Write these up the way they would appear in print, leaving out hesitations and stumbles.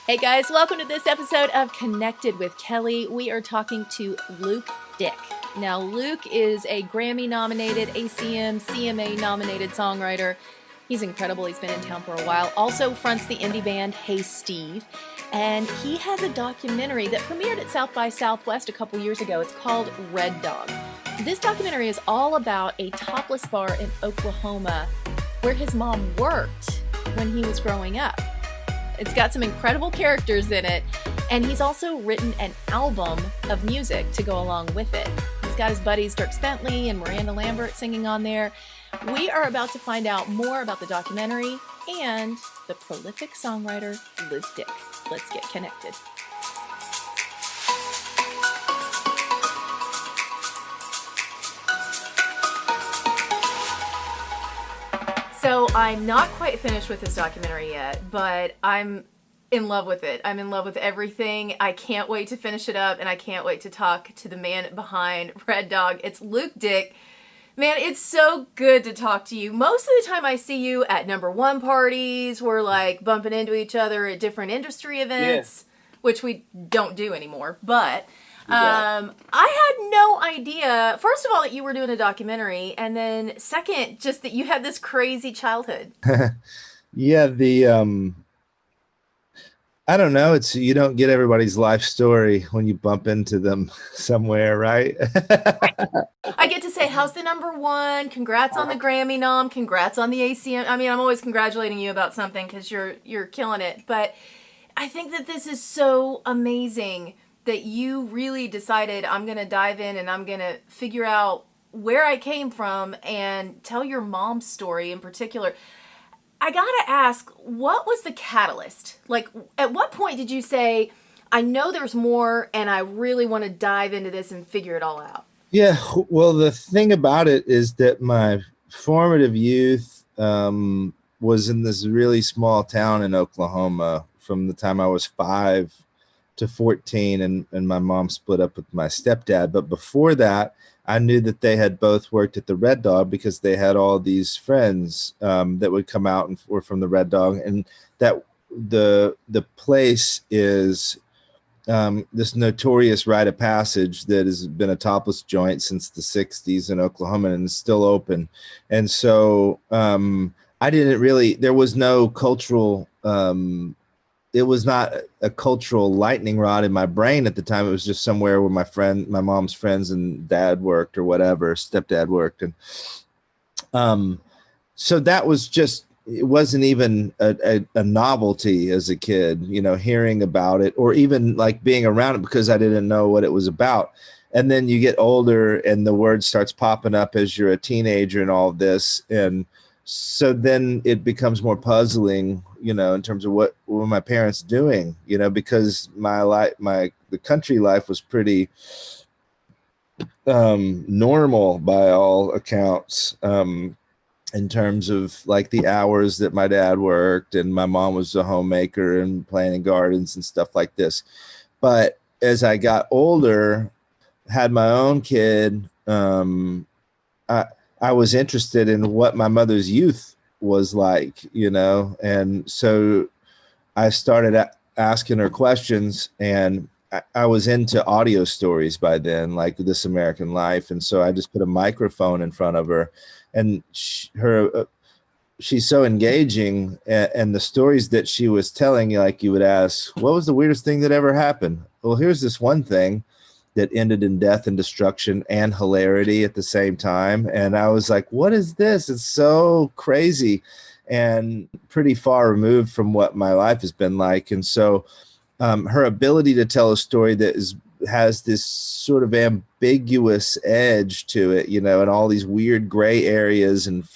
Hey guys, welcome to this episode of Connected with Kelly. We are talking to Luke Dick. Now, Luke is a Grammy-nominated, ACM, CMA-nominated songwriter. He's incredible. He's been in town for a while. Also fronts the indie band Hey Steve. And he has a documentary that premiered at South by Southwest a couple years ago. It's called Red Dog. This documentary is all about a topless bar in Oklahoma where his mom worked when he was growing up. It's got some incredible characters in it, and he's also written an album of music to go along with it. He's got his buddies Dierks Bentley and Miranda Lambert singing on there. We are about to find out more about the documentary and the prolific songwriter Luke Dick. Let's get connected. So I'm not quite finished with this documentary yet, but I'm in love with it. I'm in love with everything. I can't wait to finish it up, and I can't wait to talk to the man behind Red Dog. It's Luke Dick. Man, it's so good to talk to you. Most of the time I see you at number one parties. We're like bumping into each other at different industry events, which we don't do anymore. But I had no idea, first of all, that you were doing a documentary, and then second, just that you had this crazy childhood. Yeah, I don't know. You don't get everybody's life story when you bump into them somewhere, right? I get to say, how's the number one? Congrats on the Grammy nom. Congrats on the ACM. I mean, I'm always congratulating you about something because you're killing it. But I think that this is so amazing that you really decided, I'm going to dive in and I'm going to figure out where I came from and tell your mom's story in particular. I got to ask, what was the catalyst? Like, at what point did you say, I know there's more and I really want to dive into this and figure it all out? Yeah, well, the thing about it is that my formative youth was in this really small town in Oklahoma from the time I was 5 to 14, and my mom split up with my stepdad. But before that, I knew that they had both worked at the Red Dog because they had all these friends that would come out and were from the Red Dog, and that the place is this notorious rite of passage that has been a topless joint since the 60s in Oklahoma and is still open. And so I didn't really, there was no cultural it was not a cultural lightning rod in my brain at the time. It was just somewhere where my mom's friends and dad worked or whatever, stepdad worked. And so that was just, it wasn't even a novelty as a kid, hearing about it or even like being around it because I didn't know what it was about. And then you get older and the word starts popping up as you're a teenager and all of this. And so then it becomes more puzzling, in terms of what were my parents doing, because the country life was pretty normal by all accounts, in terms of like the hours that my dad worked, and my mom was a homemaker and planting gardens and stuff like this. But as I got older, had my own kid, I was interested in what my mother's youth was like, and so I started asking her questions, and I was into audio stories by then, like This American Life. And so I just put a microphone in front of her, and she's so engaging, and the stories that she was telling, like you would ask, what was the weirdest thing that ever happened? Well, here's this one thing that ended in death and destruction and hilarity at the same time. And I was like, what is this? It's so crazy and pretty far removed from what my life has been like. And so her ability to tell a story that has this sort of ambiguous edge to it, and all these weird gray areas and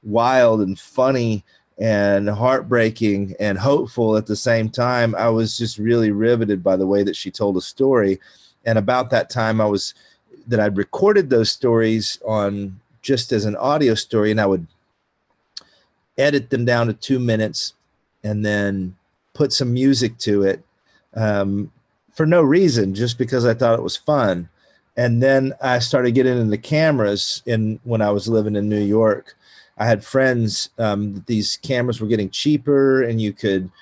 wild and funny and heartbreaking and hopeful at the same time. I was just really riveted by the way that she told a story. And about that time I'd recorded those stories on just as an audio story, and I would edit them down to 2 minutes and then put some music to it for no reason, just because I thought it was fun. And then I started getting into cameras when I was living in New York. I had friends, these cameras were getting cheaper and you could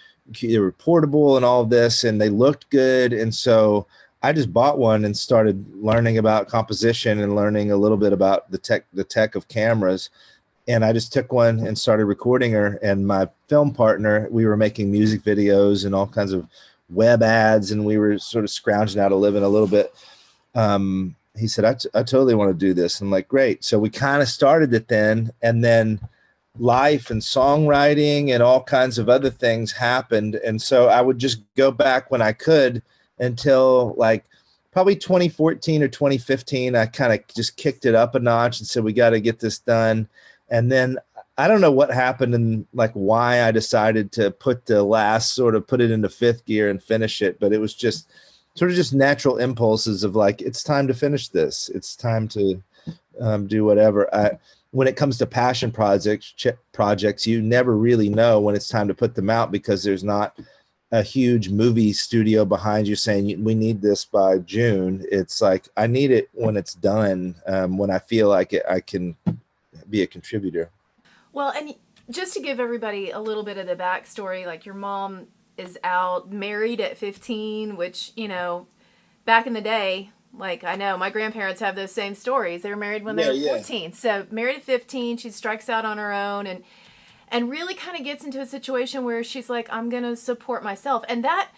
they were portable and all of this, and they looked good. And so I just bought one and started learning about composition and learning a little bit about the tech of cameras. And I just took one and started recording her. And my film partner, we were making music videos and all kinds of web ads, and we were sort of scrounging out a living a little bit. He said, I totally want to do this. I'm like, great. So we kind of started it then, and then life and songwriting and all kinds of other things happened. And so I would just go back when I could until like probably 2014 or 2015. I kind of just kicked it up a notch and said, we got to get this done. And then I don't know what happened and like why I decided to put it into fifth gear and finish it. But it was just sort of just natural impulses of like, it's time to finish this. It's time to do whatever. When it comes to passion projects, you never really know when it's time to put them out, because there's not a huge movie studio behind you saying we need this by June. It's like, I need it when it's done, when I feel like I can be a contributor. Well, and just to give everybody a little bit of the backstory, like your mom is out married at 15, which, back in the day, like I know my grandparents have those same stories. They were married when they were 14. So married at 15, she strikes out on her own and really kind of gets into a situation where she's like, I'm going to support myself. And that,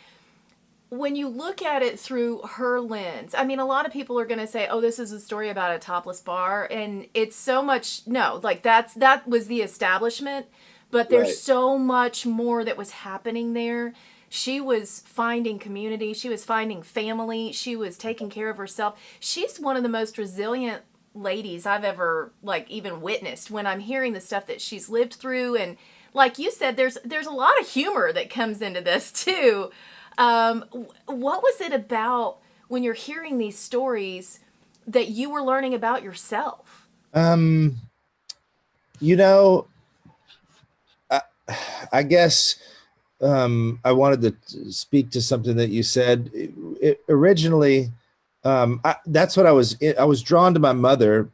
when you look at it through her lens, I mean, a lot of people are going to say, oh, this is a story about a topless bar. And it's so much, no, like that was the establishment, but there's so much more that was happening there. She was finding community. She was finding family. She was taking care of herself. She's one of the most resilient ladies I've ever even witnessed when I'm hearing the stuff that she's lived through. And like you said, there's a lot of humor that comes into this too. What was it about when you're hearing these stories that you were learning about yourself? I guess I wanted to speak to something that you said. Originally, that's what I was drawn to my mother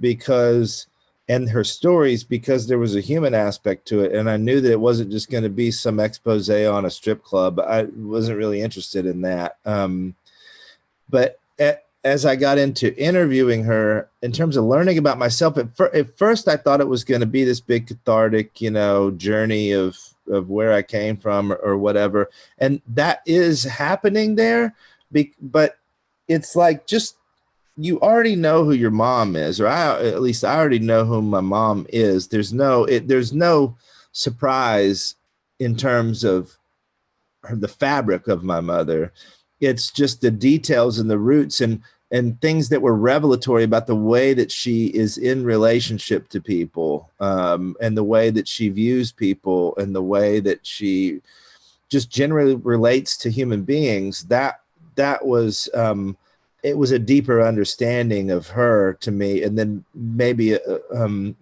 and her stories, because there was a human aspect to it. And I knew that it wasn't just going to be some expose on a strip club. I wasn't really interested in that. But as I got into interviewing her, in terms of learning about myself, at first I thought it was going to be this big cathartic, journey of where I came from or whatever. And that is happening there. But it's like, just, you already know who your mom is, or at least I already know who my mom is. There's no surprise in terms of the fabric of my mother. It's just the details and the roots and things that were revelatory about the way that she is in relationship to people, and the way that she views people, and the way that she just generally relates to human beings. That was, it was a deeper understanding of her to me. And then maybe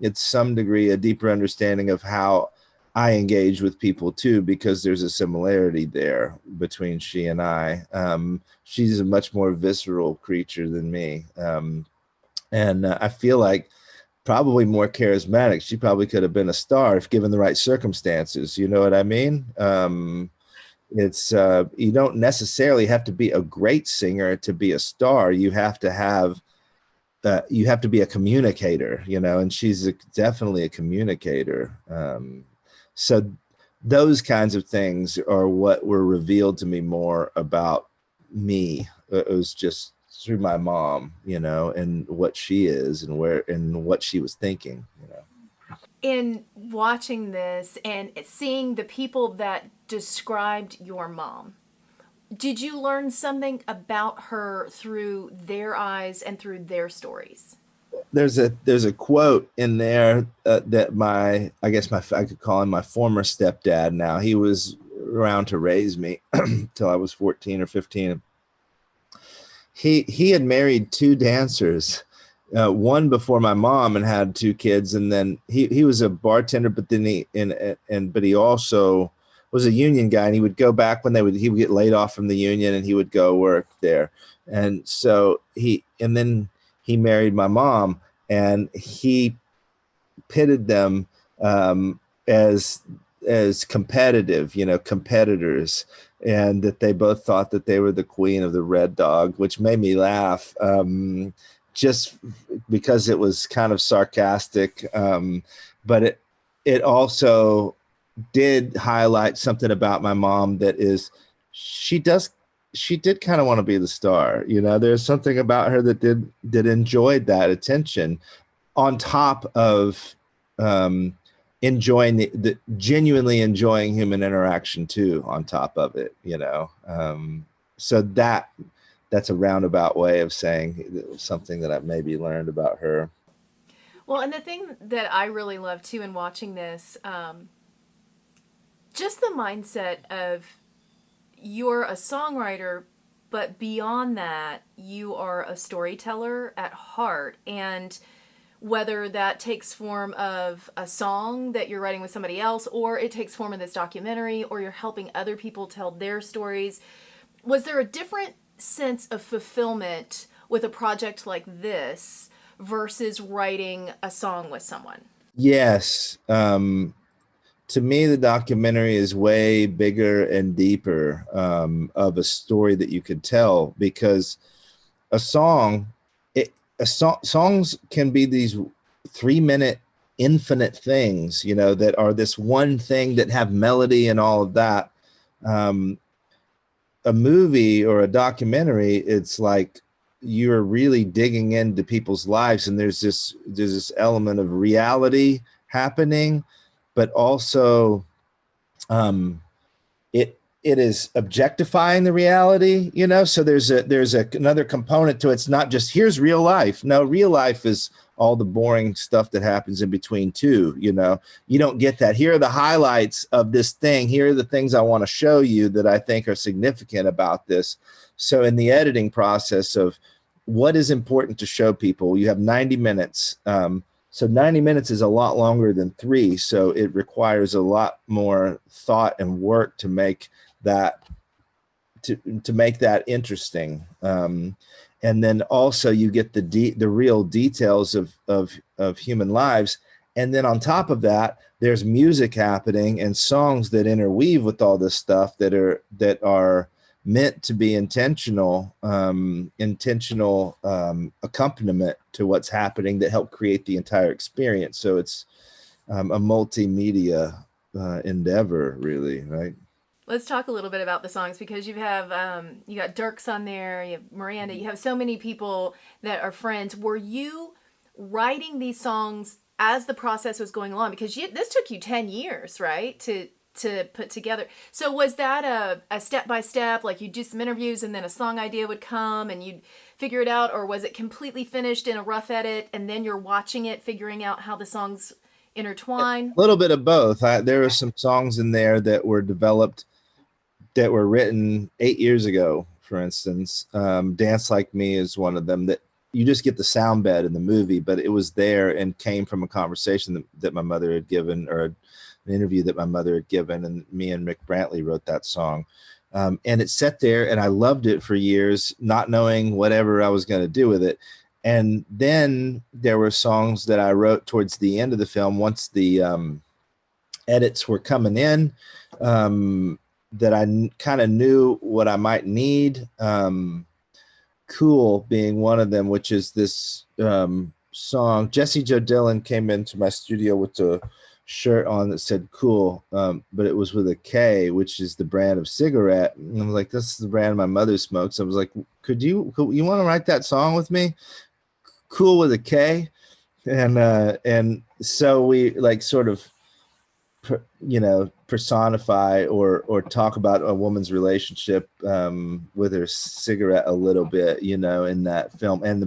it's some degree a deeper understanding of how I engage with people too, because there's a similarity there between she and I. She's a much more visceral creature than me. And I feel like probably more charismatic. She probably could have been a star if given the right circumstances. You know what I mean? It's you don't necessarily have to be a great singer to be a star. You have to be a communicator, and she's definitely a communicator. So those kinds of things are what were revealed to me more about me. It was just through my mom, and what she is and what she was thinking, In watching this and seeing the people that described your mom, did you learn something about her through their eyes and through their stories? There's a quote in there that I could call him my former stepdad. Now, he was around to raise me till I was 14 or 15. He had married two dancers, one before my mom, and had two kids. And then he was a bartender, but then he also was a union guy, and he would go back when he would get laid off from the union, and he would go work there. And so then he married my mom, and he pitted them as as competitive, competitors, and that they both thought that they were the queen of the Red Dog, which made me laugh, just because it was kind of sarcastic. But it also did highlight something about my mom, that is, she did kind of want to be the star. There's something about her that enjoyed that attention, on top of enjoying the genuinely enjoying human interaction too, on top of it. So that's a roundabout way of saying something that I've maybe learned about her. Well, and the thing that I really love too in watching this, just the mindset of, you're a songwriter, but beyond that, you are a storyteller at heart. And whether that takes form of a song that you're writing with somebody else, or it takes form in this documentary, or you're helping other people tell their stories, was there a different sense of fulfillment with a project like this versus writing a song with someone? Yes. To me, the documentary is way bigger and deeper, of a story that you could tell, because a song, songs can be these 3-minute infinite things, that are this one thing that have melody and all of that. A movie or a documentary, it's like you're really digging into people's lives, and there's this element of reality happening, but also it is objectifying the reality, so there's another component to it. It's not just, here's real life. No, real life is all the boring stuff that happens in between too. You don't get that. Here are the highlights of this thing. Here are the things I want to show you that I think are significant about this. So in the editing process of what is important to show people, you have 90 minutes. So 90 minutes is a lot longer than 3. So it requires a lot more thought and work to make that to make that interesting. And then also you get the real details of human lives. And then on top of that, there's music happening and songs that interweave with all this stuff that are meant to be intentional accompaniment to what's happening, that help create the entire experience. So it's a multimedia endeavor, really, right? Let's talk a little bit about the songs, because you got Dierks on there, you have Miranda, you have so many people that are friends. Were you writing these songs as the process was going along? Because this took you 10 years, right, to put together. So was that a step-by-step, like you do some interviews and then a song idea would come and you'd figure it out, or was it completely finished in a rough edit and then you're watching it, figuring out how the songs intertwine? A little bit of both. There are some songs in there that were developed, that were written 8 years ago, for instance. Dance Like Me is one of them, that you just get the sound bed in the movie, but it was there and came from a conversation that my mother had given, or an interview that my mother had given, and me and Rick Brantley wrote that song. And it sat there, and I loved it for years, not knowing whatever I was going to do with it. And then there were songs that I wrote towards the end of the film, once the edits were coming in, that I kind of knew what I might need. Cool being one of them, which is this song. Jesse Joe Dillon came into my studio with a shirt on that said Cool, but it was with a K, which is the brand of cigarette. And I was like, this is the brand my mother smokes. I was like, you want to write that song with me? Cool with a K. And so we like sort of, personify or talk about a woman's relationship with her cigarette a little bit, in that film, and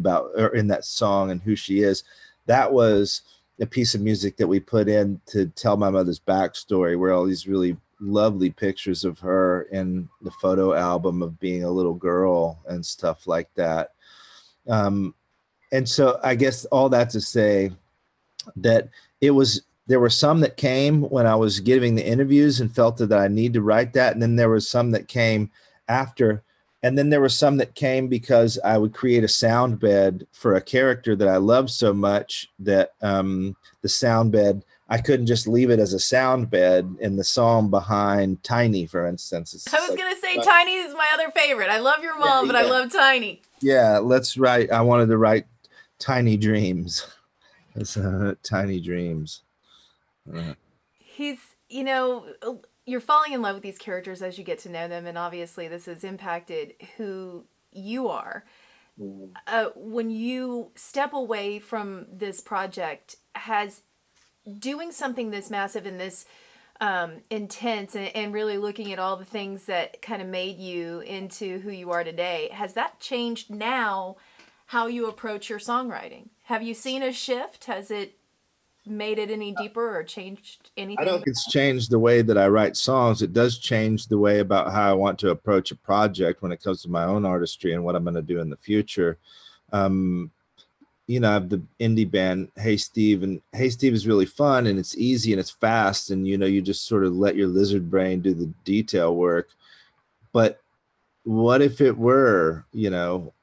in that song, and who she is. That was a piece of music that we put in to tell my mother's backstory, where all these really lovely pictures of her in the photo album of being a little girl and stuff like that. And so I guess all that to say that there were some that came when I was giving the interviews and felt that I need to write that. And then there was some that came after. And then there were some that came because I would create a sound bed for a character that I loved so much that the sound bed, I couldn't just leave it as a sound bed in the song behind Tiny, for instance. It's I was like, going to say Tiny is my other favorite. I love your mom, yeah, but I love Tiny. yeah, let's write. I wanted to write Tiny Dreams. It's Tiny Dreams. He's, you know, you're falling in love with these characters as you get to know them, and obviously this has impacted who you are. When you step away from this project, has doing something this massive and this intense and really looking at all the things that kind of made you into who you are today, has that changed now how you approach your songwriting? Have you seen a shift? Has it made it any deeper or changed anything? I don't think it's changed the way that I write songs. It does change the way about how I want to approach a project when it comes to my own artistry and what I'm going to do in the future. You know, I have the indie band Hey Steve, and Hey Steve is really fun and it's easy and it's fast, and you know, you just sort of let your lizard brain do the detail work. But what if it were, you know,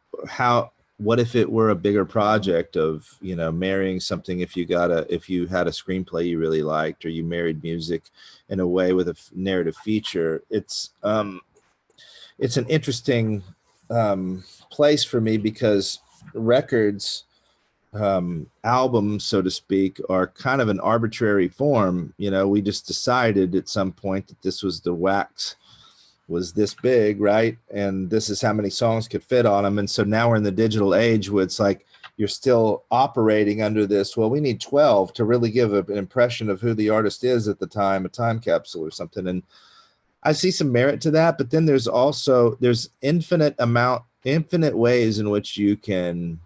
what if it were a bigger project of, you know, marrying something, if you had a screenplay you really liked, or you married music in a way with a narrative feature. It's an interesting place for me, because records, albums, so to speak, are kind of an arbitrary form. You know, we just decided at some point that this was the wax was this big, right? And this is how many songs could fit on them. And so now we're in the digital age where it's like you're still operating under this, well, we need 12 to really give an impression of who the artist is at the time, a time capsule or something. And I see some merit to that, but then there's infinite ways in which you can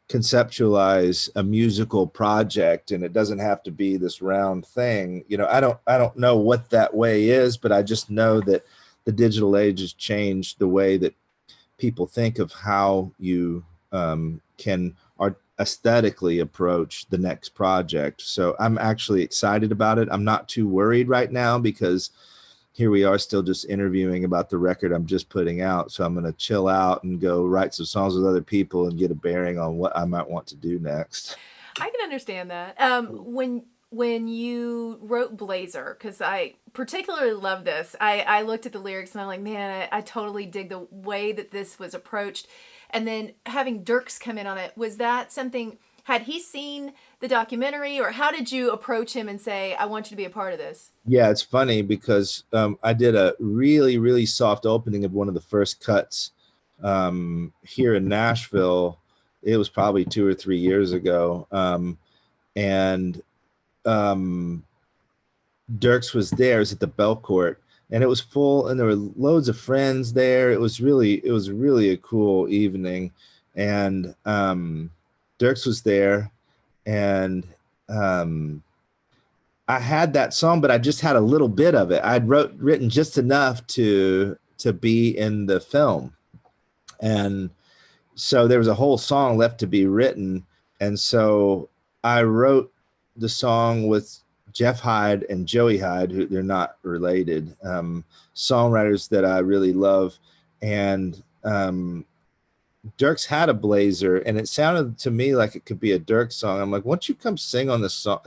conceptualize a musical project, and it doesn't have to be this round thing. You know, I don't know what that way is, but I just know that the digital age has changed the way that people think of how you can aesthetically approach the next project. So I'm actually excited about it. I'm not too worried right now, because here we are still just interviewing about the record I'm just putting out. So I'm going to chill out and go write some songs with other people and get a bearing on what I might want to do next. I can understand that. When you wrote Blazer, because I particularly love this, I looked at the lyrics and I'm like, man, I totally dig the way that this was approached. And then having Dierks come in on it, was that something, had he seen the documentary, or how did you approach him and say, I want you to be a part of this? Yeah, it's funny because I did a really, really soft opening of one of the first cuts here in Nashville. It was probably 2 or 3 years ago. And Dierks was there. It was at the Belcourt, and it was full, and there were loads of friends there. It was really a cool evening. And Dierks was there, and I had that song, but I just had a little bit of it. I'd written just enough to be in the film. And so there was a whole song left to be written. And so I wrote the song with Jeff Hyde and Joey Hyde, who they're not related, songwriters that I really love. And Dierks had a Blazer, and it sounded to me like it could be a Dierks song. I'm like, why don't you come sing on this song?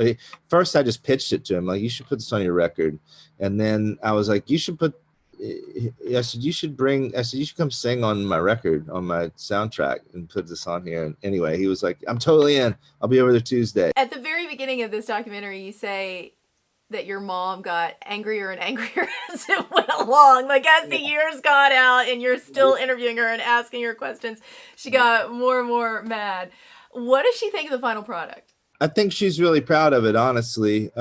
First, I just pitched it to him, like, you should put this on your record. And then I was like, you should I said, you should come sing on my record, on my soundtrack, and put this on here. And anyway, he was like, I'm totally in. I'll be over there Tuesday. At the very beginning of this documentary, you say that your mom got angrier and angrier as it went along. Like, as the years got out and you're still interviewing her and asking her questions, she got more and more mad. What does she think of the final product? I think she's really proud of it, honestly.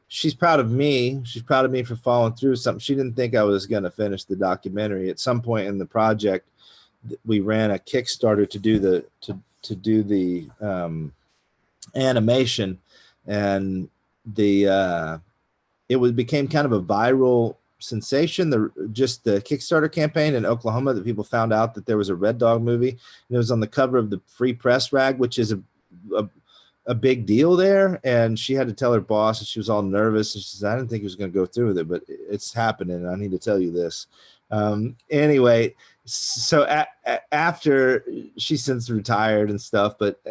She's proud of me. She's proud of me for following through with something. She didn't think I was going to finish the documentary. At some point in the project, we ran a Kickstarter to do the animation, and it became kind of a viral sensation. The Kickstarter campaign in Oklahoma, that people found out that there was a Red Dog movie, and it was on the cover of the Free Press rag, which is a big deal there. And she had to tell her boss, and she was all nervous, and she said, I didn't think he was going to go through with it, but it's happening. I need to tell you this. Anyway, so after, she since retired and stuff, but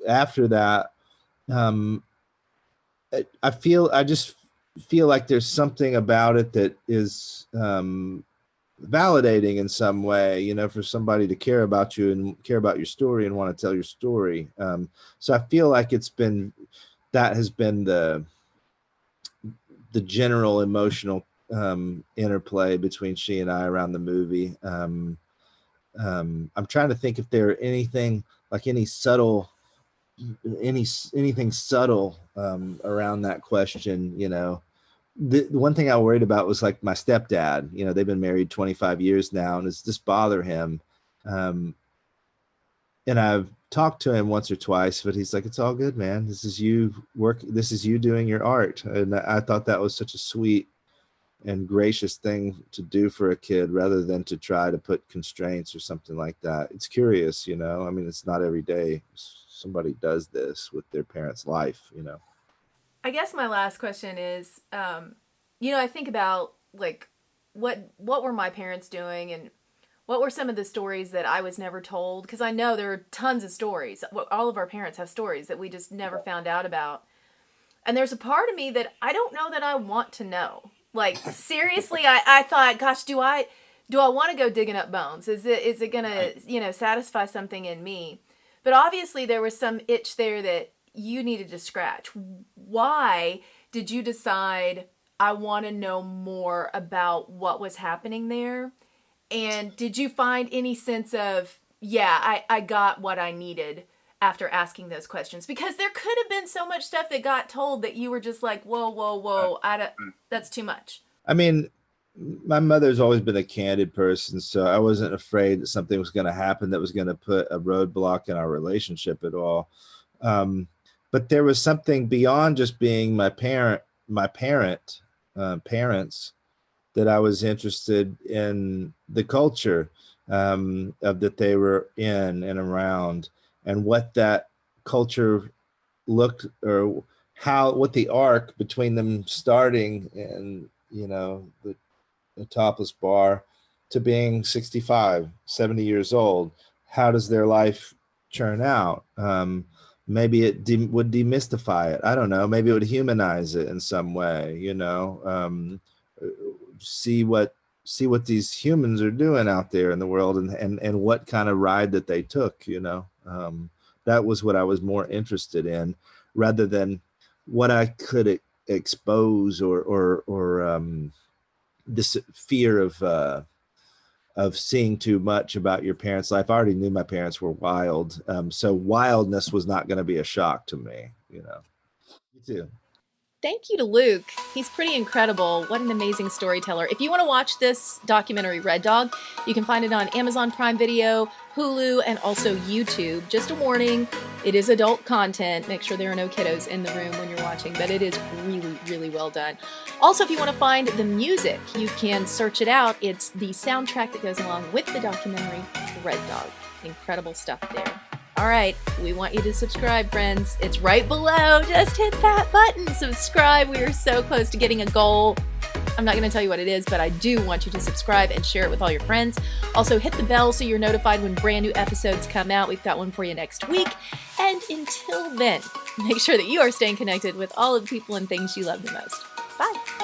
after that, I just feel like there's something about it that is validating in some way, you know, for somebody to care about you and care about your story and want to tell your story. So I feel like that has been the general emotional interplay between she and I around the movie. I'm trying to think if there are anything like anything subtle around that question, you know. The one thing I worried about was like my stepdad, you know, they've been married 25 years now, and does this bother him? And I've talked to him once or twice, but he's like, it's all good, man. This is you doing your art. And I thought that was such a sweet and gracious thing to do for a kid, rather than to try to put constraints or something like that. It's curious, you know. I mean, it's not every day somebody does this with their parents' life, you know. I guess my last question is, you know, I think about like what were my parents doing, and what were some of the stories that I was never told? Because I know there are tons of stories. All of our parents have stories that we just never found out about. And there's a part of me that I don't know that I want to know. Like, seriously, I thought, gosh, do I want to go digging up bones? Is it going to, you know, satisfy something in me? But obviously there was some itch there that you needed to scratch. Why did you decide, I want to know more about what was happening there? And did you find any sense of, yeah, I got what I needed after asking those questions? Because there could have been so much stuff that got told that you were just like, whoa, that's too much. I mean, my mother's always been a candid person, so I wasn't afraid that something was going to happen that was going to put a roadblock in our relationship at all. But there was something beyond just being parents, that I was interested in the culture of that they were in and around, and what that culture looked, or what the arc between them starting and, you know, the topless bar to being 65, 70 years old. How does their life churn out? Maybe it would demystify it. I don't know. Maybe it would humanize it in some way, you know. See what these humans are doing out there in the world, and what kind of ride that they took, you know. That was what I was more interested in, rather than what I could expose, or this fear of seeing too much about your parents' life. I already knew my parents were wild, so wildness was not going to be a shock to me, you know. Me too. Thank you to Luke. He's pretty incredible. What an amazing storyteller. If you want to watch this documentary, Red Dog, you can find it on Amazon Prime Video, Hulu, and also YouTube. Just a warning, it is adult content. Make sure there are no kiddos in the room when you're watching, but it is really, really well done. Also, if you want to find the music, you can search it out. It's the soundtrack that goes along with the documentary, Red Dog. Incredible stuff there. All right, we want you to subscribe, friends. It's right below. Just hit that button. Subscribe. We are so close to getting a goal. I'm not going to tell you what it is, but I do want you to subscribe and share it with all your friends. Also, hit the bell so you're notified when brand new episodes come out. We've got one for you next week. And until then, make sure that you are staying connected with all of the people and things you love the most. Bye.